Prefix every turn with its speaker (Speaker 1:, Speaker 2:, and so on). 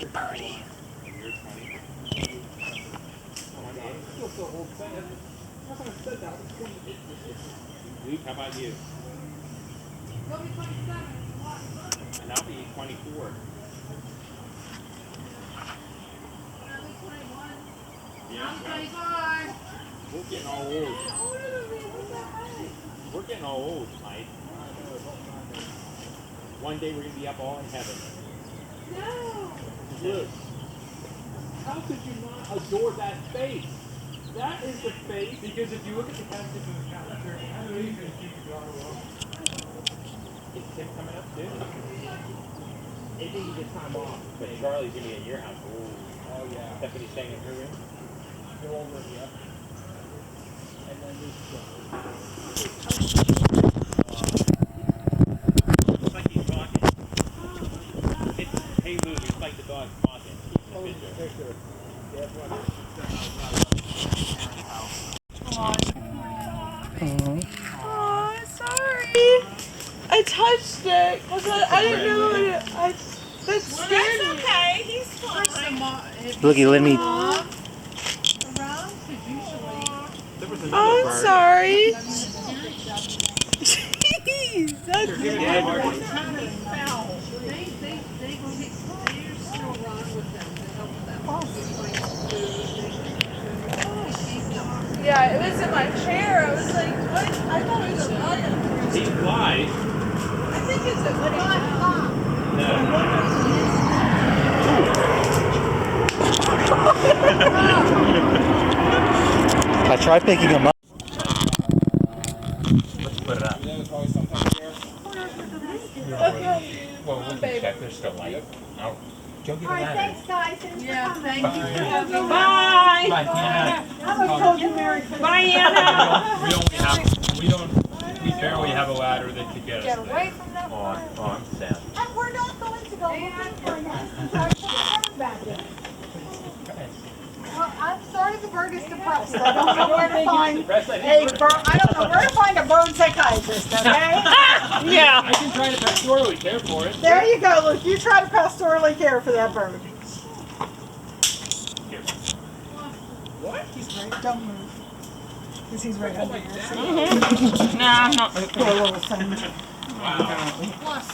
Speaker 1: birdie.
Speaker 2: Luke, how about you? And I'll be 24.
Speaker 3: I'm 25.
Speaker 2: We're getting all old. We're getting all old, Mike. One day we're going to be up all in heaven.
Speaker 3: No.
Speaker 2: Look, how could you not adore that face? That is the face.
Speaker 4: Because if you look at the casket in the calendar, I don't even keep it on well.
Speaker 2: Is Tim coming up too? Maybe he gets time off, but Charlie's going to be at your house.
Speaker 4: Oh, yeah.
Speaker 2: Stephanie's staying in her room.
Speaker 4: Go over here. And then
Speaker 2: It's like he's talking. Hey Lou, it's like the dog talking. Keep the picture.
Speaker 5: Oh, sorry. I touched it because I didn't know what it. That scared me.
Speaker 3: Okay, he's fine.
Speaker 1: Looky, let me.
Speaker 5: Oh, I'm sorry. Jeez, that's
Speaker 3: They still run with them to help with that.
Speaker 5: yeah. It was in my chair. I was like, what? I thought it was a bug.
Speaker 2: He flies.
Speaker 5: I think it's a bug.
Speaker 1: I tried picking him up.
Speaker 2: Let's put it up. Well, we can check. There's still light. Oh, don't get
Speaker 6: Alright, thanks guys.
Speaker 3: Yeah, thank you.
Speaker 5: Bye.
Speaker 2: Bye, Hannah.
Speaker 6: I told you Merry Christmas.
Speaker 5: Bye, Anna.
Speaker 4: we barely have a ladder that could get us
Speaker 6: Get
Speaker 4: there.
Speaker 6: away from that
Speaker 2: Oh,
Speaker 6: bird.
Speaker 2: I'm sad.
Speaker 6: And we're not going to go looking for an nest and try to put the bird back in. Well, I'm sorry the bird is depressed. I don't know where to find a bird. I don't know where to find a bird psychiatrist, okay?
Speaker 5: Yeah.
Speaker 4: I can try to pastorally care for it.
Speaker 6: There you go, Luke. You try to pastorally care for that bird.
Speaker 4: What?
Speaker 6: He's right. Don't move. Because he's right under there. So
Speaker 5: Nah, I'm not.
Speaker 6: poor little thing.
Speaker 4: Wow.
Speaker 6: Plus,